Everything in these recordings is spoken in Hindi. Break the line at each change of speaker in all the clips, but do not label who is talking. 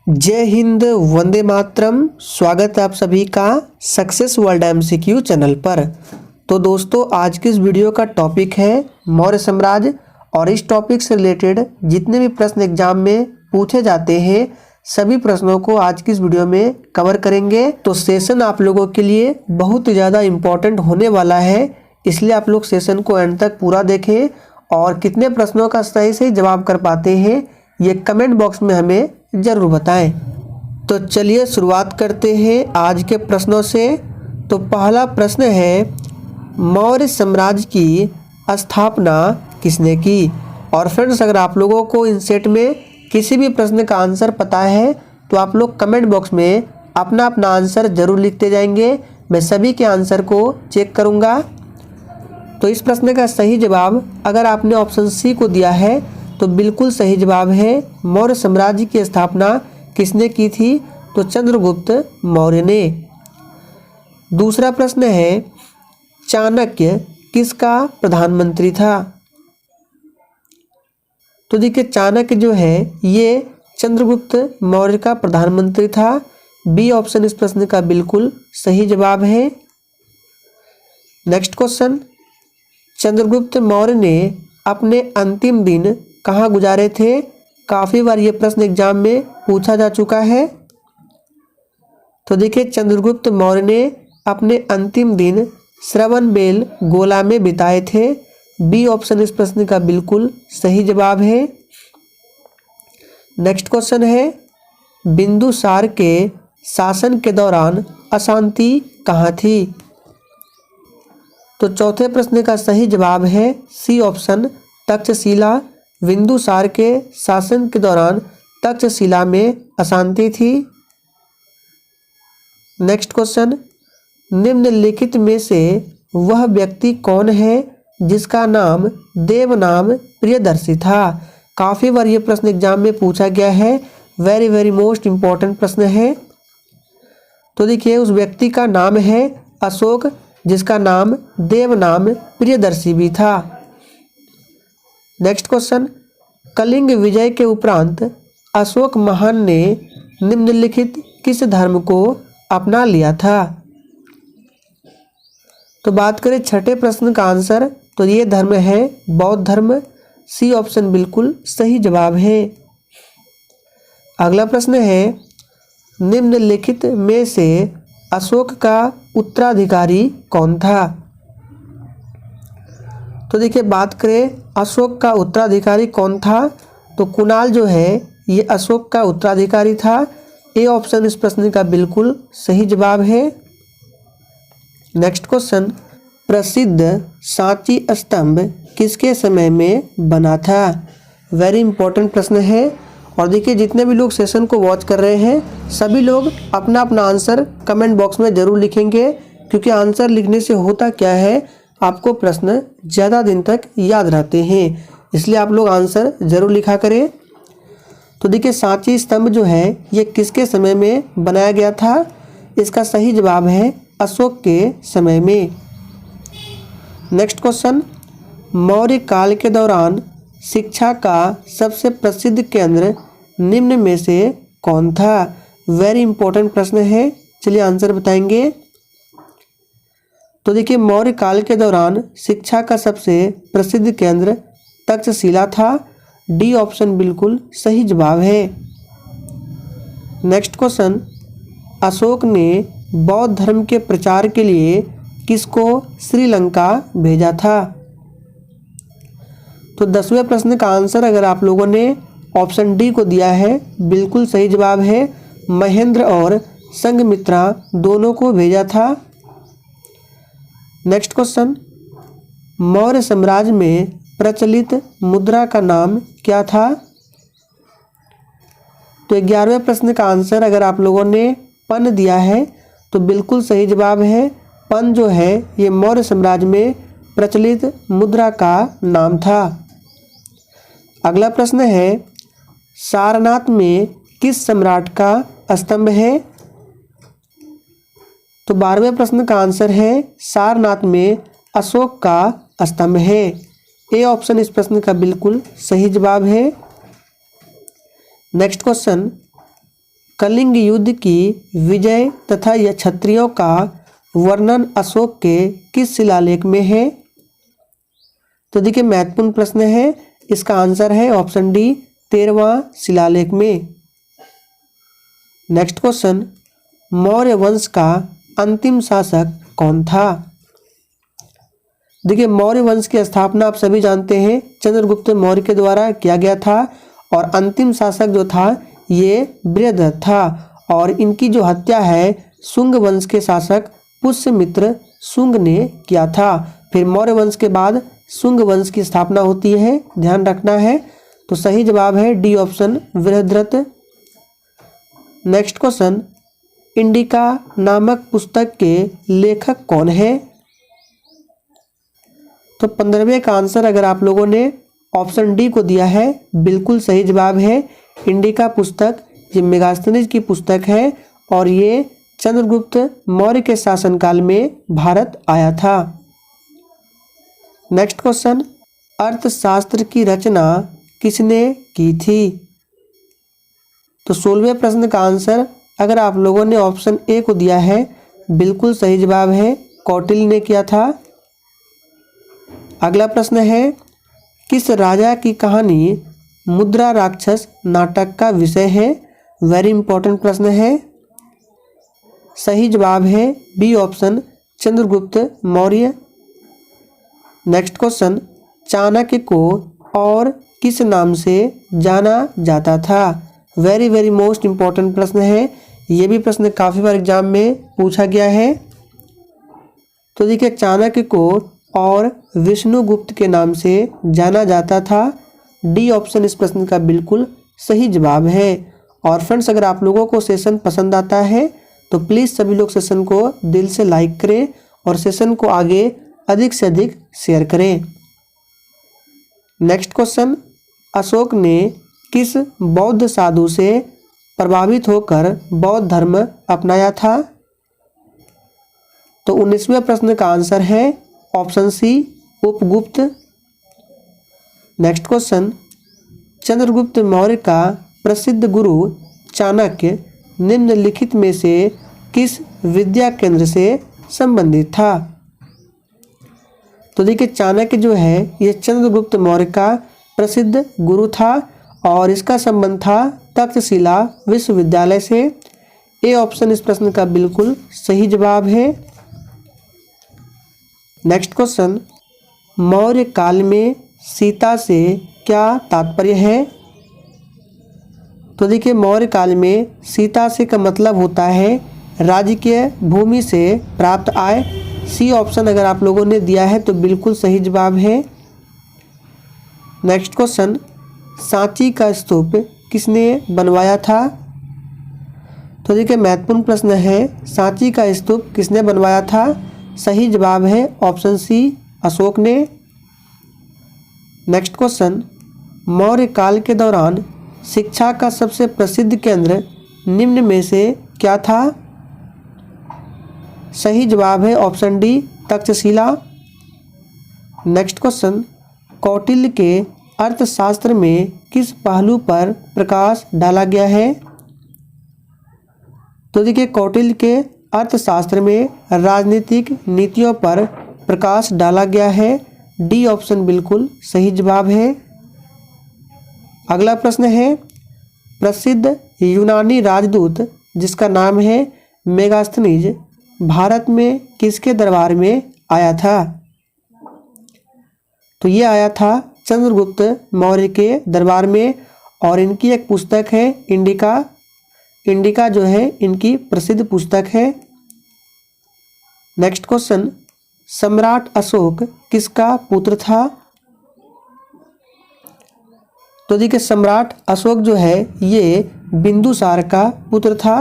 जय हिंद, वंदे मातरम। स्वागत है आप सभी का सक्सेस वर्ल्ड एमसीक्यू चैनल पर। तो दोस्तों, आज की इस वीडियो का टॉपिक है मौर्य साम्राज्य और इस टॉपिक से रिलेटेड जितने भी प्रश्न एग्जाम में पूछे जाते हैं सभी प्रश्नों को आज की इस वीडियो में कवर करेंगे। तो सेशन आप लोगों के लिए बहुत ज़्यादा इम्पोर्टेंट होने वाला है, इसलिए आप लोग सेशन को एंड तक पूरा देखें और कितने प्रश्नों का सही से जवाब कर पाते हैं ये कमेंट बॉक्स में हमें ज़रूर बताएं। तो चलिए शुरुआत करते हैं आज के प्रश्नों से। तो पहला प्रश्न है, मौर्य साम्राज्य की स्थापना किसने की? और फ्रेंड्स, अगर आप लोगों को इन सेट में किसी भी प्रश्न का आंसर पता है तो आप लोग कमेंट बॉक्स में अपना अपना आंसर जरूर लिखते जाएंगे। मैं सभी के आंसर को चेक करूँगा। तो इस प्रश्न का सही जवाब अगर आपने ऑप्शन सी को दिया है तो बिल्कुल सही जवाब है। मौर्य साम्राज्य की स्थापना किसने की थी? तो चंद्रगुप्त मौर्य ने। दूसरा प्रश्न है, चाणक्य किसका प्रधानमंत्री था? तो देखिए, चाणक्य जो है ये चंद्रगुप्त मौर्य का प्रधानमंत्री था। बी ऑप्शन इस प्रश्न का बिल्कुल सही जवाब है। नेक्स्ट क्वेश्चन, चंद्रगुप्त मौर्य ने अपने अंतिम दिन कहाँ गुजारे थे? काफ़ी बार ये प्रश्न एग्जाम में पूछा जा चुका है। तो देखिए, चंद्रगुप्त मौर्य ने अपने अंतिम दिन श्रवणबेल गोला में बिताए थे। बी ऑप्शन इस प्रश्न का बिल्कुल सही जवाब है। नेक्स्ट क्वेश्चन है, बिंदुसार के शासन के दौरान अशांति कहाँ थी? तो चौथे प्रश्न का सही जवाब है सी ऑप्शन, तक्षशिला। बिंदुसार के शासन के दौरान तक्षशिला में अशांति थी। नेक्स्ट क्वेश्चन, निम्नलिखित में से वह व्यक्ति कौन है जिसका नाम देवनाम प्रियदर्शी था? काफ़ी बार ये प्रश्न एग्जाम में पूछा गया है। वेरी मोस्ट इम्पॉर्टेंट प्रश्न है। तो देखिए, उस व्यक्ति का नाम है अशोक, जिसका नाम देवनाम प्रियदर्शी भी था। नेक्स्ट क्वेश्चन, कलिंग विजय के उपरांत अशोक महान ने निम्नलिखित किस धर्म को अपना लिया था? तो बात करें छठे प्रश्न का आंसर, तो ये धर्म है बौद्ध धर्म। सी ऑप्शन बिल्कुल सही जवाब है। अगला प्रश्न है, निम्नलिखित में से अशोक का उत्तराधिकारी कौन था? तो देखिए, बात करें अशोक का उत्तराधिकारी कौन था, तो कुणाल जो है ये अशोक का उत्तराधिकारी था। ए ऑप्शन इस प्रश्न का बिल्कुल सही जवाब है। नेक्स्ट क्वेश्चन, प्रसिद्ध सांची स्तंभ किसके समय में बना था? वेरी इंपॉर्टेंट प्रश्न है। और देखिए, जितने भी लोग सेशन को वॉच कर रहे हैं सभी लोग अपना अपना आंसर कमेंट बॉक्स में ज़रूर लिखेंगे, क्योंकि आंसर लिखने से होता क्या है, आपको प्रश्न ज़्यादा दिन तक याद रहते हैं, इसलिए आप लोग आंसर ज़रूर लिखा करें। तो देखिए, सांची स्तंभ जो है ये किसके समय में बनाया गया था? इसका सही जवाब है अशोक के समय में। नेक्स्ट क्वेश्चन, मौर्य काल के दौरान शिक्षा का सबसे प्रसिद्ध केंद्र निम्न में से कौन था? वेरी इंपॉर्टेंट प्रश्न है, चलिए आंसर बताएंगे। तो देखिए, मौर्य काल के दौरान शिक्षा का सबसे प्रसिद्ध केंद्र तक्षशिला था। डी ऑप्शन बिल्कुल सही जवाब है। नेक्स्ट क्वेश्चन, अशोक ने बौद्ध धर्म के प्रचार के लिए किसको श्रीलंका भेजा था? तो 10वें प्रश्न का आंसर अगर आप लोगों ने ऑप्शन डी को दिया है बिल्कुल सही जवाब है। महेंद्र और संघमित्रा दोनों को भेजा था। नेक्स्ट क्वेश्चन, मौर्य साम्राज्य में प्रचलित मुद्रा का नाम क्या था? तो 11वें प्रश्न का आंसर अगर आप लोगों ने पन दिया है तो बिल्कुल सही जवाब है। पन जो है ये मौर्य साम्राज्य में प्रचलित मुद्रा का नाम था। अगला प्रश्न है, सारनाथ में किस सम्राट का स्तंभ है? तो 12वें प्रश्न का आंसर है सारनाथ में अशोक का स्तंभ है। ए ऑप्शन इस प्रश्न का बिल्कुल सही जवाब है। नेक्स्ट क्वेश्चन, कलिंग युद्ध की विजय तथा यह क्षत्रियों का वर्णन अशोक के किस शिलालेख में है? तो देखिए महत्वपूर्ण प्रश्न है, इसका आंसर है ऑप्शन डी 13वां शिलालेख में। नेक्स्ट क्वेश्चन, मौर्य वंश का अंतिम शासक कौन था? देखिए मौर्य वंश की स्थापना आप सभी जानते हैं चंद्रगुप्त मौर्य के द्वारा किया गया था और अंतिम शासक जो था ये बृहद्रथ था और इनकी जो हत्या है शुंग वंश के शासक पुष्यमित्र शुंग ने किया था। फिर मौर्य वंश के बाद शुंग वंश की स्थापना होती है, ध्यान रखना है। तो सही जवाब है D option Brihadratha. Next question, indica नामक पुस्तक के लेखक कौन है? तो 15वें का आंसर अगर आप लोगों ने ऑप्शन डी को दिया है, बिल्कुल सही जवाब है। इंडिका पुस्तक ये मेगास्थनीज की पुस्तक है और ये चंद्रगुप्त मौर्य के शासनकाल में भारत आया था। नेक्स्ट क्वेश्चन, अर्थशास्त्र की रचना किसने की थी? तो 16वें प्रश्न का आंसर अगर आप लोगों ने ऑप्शन ए को दिया है, बिल्कुल सही जवाब है, कौटिल्य ने किया था। अगला प्रश्न है, किस राजा की कहानी मुद्रा राक्षस नाटक का विषय है? वेरी इंपॉर्टेंट प्रश्न है। सही जवाब है B option Chandragupta Maurya. Next question, Chanakya को और किस नाम से जाना जाता था? वेरी वेरी मोस्ट इम्पॉर्टेंट प्रश्न है, ये भी प्रश्न काफ़ी बार एग्जाम में पूछा गया है। तो देखिए चाणक्य को और विष्णुगुप्त के नाम से जाना जाता था। डी ऑप्शन इस प्रश्न का बिल्कुल सही जवाब है। और फ्रेंड्स अगर आप लोगों को सेशन पसंद आता है तो प्लीज़ सभी लोग सेशन को दिल से लाइक करें और सेशन को आगे अधिक से अधिक शेयर करें। नेक्स्ट क्वेश्चन, अशोक ने किस बौद्ध साधु से प्रभावित होकर बौद्ध धर्म अपनाया था? तो 19वें प्रश्न का आंसर है option C Upagupta. Next question, Chandragupta Maurya का प्रसिद्ध गुरु चाणक्य निम्नलिखित में से किस विद्या केंद्र से संबंधित था? तो देखिए चाणक्य जो है ये चंद्रगुप्त मौर्य का प्रसिद्ध गुरु था और इसका संबंध था तक्षशिला विश्वविद्यालय से। ए ऑप्शन इस प्रश्न का बिल्कुल सही जवाब है। नेक्स्ट क्वेश्चन, मौर्य काल में सीता से क्या तात्पर्य है? तो देखिए मौर्य काल में सीता से का मतलब होता है राजकीय भूमि से प्राप्त आय। सी ऑप्शन अगर आप लोगों ने दिया है तो बिल्कुल सही जवाब है। नेक्स्ट क्वेश्चन, सांची का स्तूप किसने बनवाया था? तो देखिए महत्वपूर्ण प्रश्न है, सांची का स्तूप किसने बनवाया था? सही जवाब है ऑप्शन सी अशोक ने। नेक्स्ट क्वेश्चन, मौर्य काल के दौरान शिक्षा का सबसे प्रसिद्ध केंद्र निम्न में से क्या था? सही जवाब है option D Takshashila. Next question, Kautilya के अर्थशास्त्र में किस पहलू पर प्रकाश डाला गया है? तो देखिए कौटिल्य के अर्थशास्त्र में राजनीतिक नीतियों पर प्रकाश डाला गया है। डी ऑप्शन बिल्कुल सही जवाब है। अगला प्रश्न है, प्रसिद्ध यूनानी राजदूत जिसका नाम है मेगास्थनीज भारत में किसके दरबार में आया था? तो ये आया था चंद्रगुप्त मौर्य के दरबार में और इनकी एक पुस्तक है इंडिका। इंडिका जो है इनकी प्रसिद्ध पुस्तक है। नेक्स्ट क्वेश्चन, सम्राट अशोक किसका पुत्र था? तो देखिए सम्राट अशोक जो है ये बिंदुसार का पुत्र था।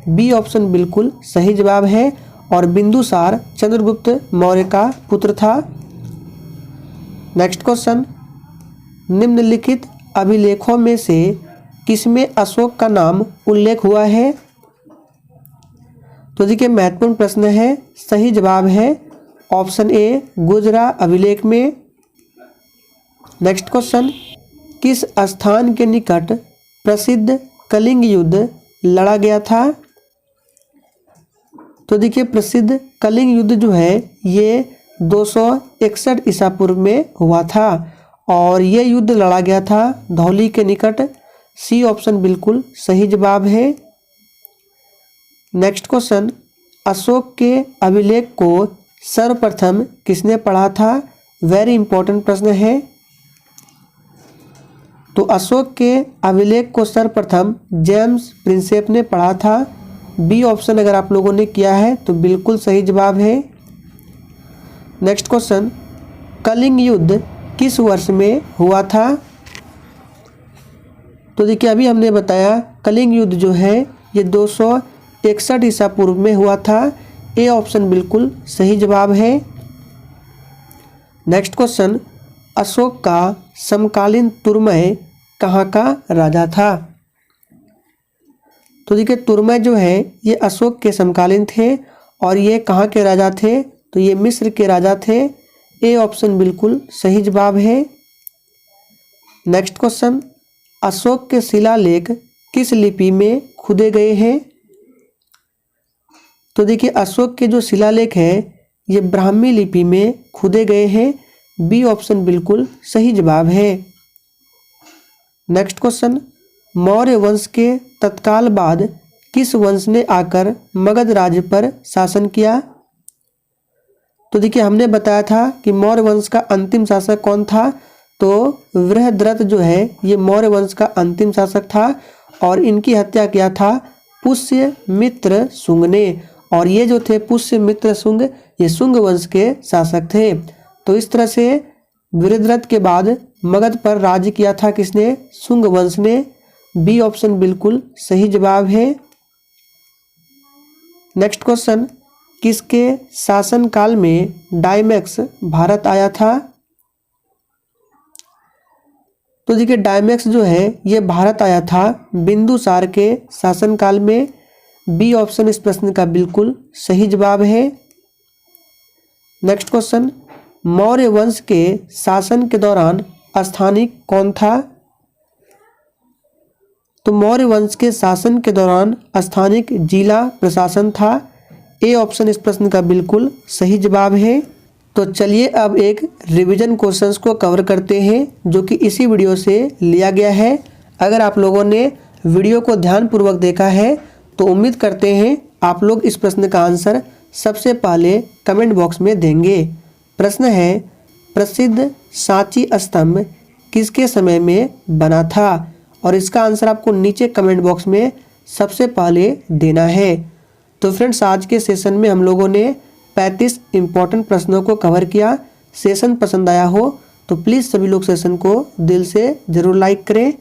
बी ऑप्शन बिल्कुल सही जवाब है और बिंदुसार चंद्रगुप्त मौर्य का पुत्र था। नेक्स्ट क्वेश्चन, निम्नलिखित अभिलेखों में से किसमें अशोक का नाम उल्लेख हुआ है? तो देखिए महत्वपूर्ण प्रश्न है, सही जवाब है ऑप्शन ए गुजरा अभिलेख में। नेक्स्ट क्वेश्चन, किस स्थान के निकट प्रसिद्ध कलिंग युद्ध लड़ा गया था? तो देखिए प्रसिद्ध कलिंग युद्ध जो है ये 261 ईसा पूर्व में हुआ था और ये युद्ध लड़ा गया था धौली के निकट। सी ऑप्शन बिल्कुल सही जवाब है। नेक्स्ट क्वेश्चन, अशोक के अभिलेख को सर्वप्रथम किसने पढ़ा था? वेरी इंपॉर्टेंट प्रश्न है। तो अशोक के अभिलेख को सर्वप्रथम जेम्स प्रिंसेप ने पढ़ा था। बी ऑप्शन अगर आप लोगों ने किया है तो बिल्कुल सही जवाब है। नेक्स्ट क्वेश्चन, कलिंग युद्ध किस वर्ष में हुआ था? तो देखिए अभी हमने बताया कलिंग युद्ध जो है ये 261 ईसा पूर्व में हुआ था। ए ऑप्शन बिल्कुल सही जवाब है। नेक्स्ट क्वेश्चन, अशोक का समकालीन तुर्मय कहाँ का राजा था? तो देखिए तुर्मय जो है ये अशोक के समकालीन थे और ये कहाँ के राजा थे? तो ये मिस्र के राजा थे। ए ऑप्शन बिल्कुल सही जवाब है। नेक्स्ट क्वेश्चन, अशोक के शिलालेख किस लिपि में खुदे गए हैं? तो देखिए अशोक के जो शिलालेख है ये ब्राह्मी लिपि में खुदे गए हैं। बी ऑप्शन बिल्कुल सही जवाब है। नेक्स्ट क्वेश्चन, मौर्य वंश के तत्काल बाद किस वंश ने आकर मगध राज्य पर शासन किया? तो देखिए हमने बताया था कि मौर्य वंश का अंतिम शासक कौन था? तो बृहद्रथ जो है ये मौर्य वंश का अंतिम शासक था और इनकी हत्या किया था पुष्यमित्र शुंग ने। और ये जो थे पुष्यमित्र शुंग ये शुंग वंश के शासक थे। तो इस तरह से बृहद्रथ के बाद मगध पर राज्य किया था किसने? शुंग वंश ने। बी ऑप्शन बिल्कुल सही जवाब है। नेक्स्ट क्वेश्चन, किसके शासनकाल में डायमैक्स भारत आया था? तो देखिए डायमैक्स जो है ये भारत आया था बिंदुसार के शासनकाल में। बी ऑप्शन इस प्रश्न का बिल्कुल सही जवाब है। नेक्स्ट क्वेश्चन, मौर्य वंश के शासन के दौरान स्थानिक कौन था? तो मौर्य वंश के शासन के दौरान स्थानिक जिला प्रशासन था। ए ऑप्शन इस प्रश्न का बिल्कुल सही जवाब है। तो चलिए अब एक रिवीजन क्वेश्चंस को कवर करते हैं जो कि इसी वीडियो से लिया गया है। अगर आप लोगों ने वीडियो को ध्यानपूर्वक देखा है तो उम्मीद करते हैं आप लोग इस प्रश्न का आंसर सबसे पहले कमेंट बॉक्स में देंगे। प्रश्न है, प्रसिद्ध सांची स्तंभ किसके समय में बना था? और इसका आंसर आपको नीचे कमेंट बॉक्स में सबसे पहले देना है। तो फ्रेंड्स आज के सेशन में हम लोगों ने 35 इंपॉर्टेंट प्रश्नों को कवर किया। सेशन पसंद आया हो तो प्लीज़ सभी लोग सेशन को दिल से ज़रूर लाइक करें।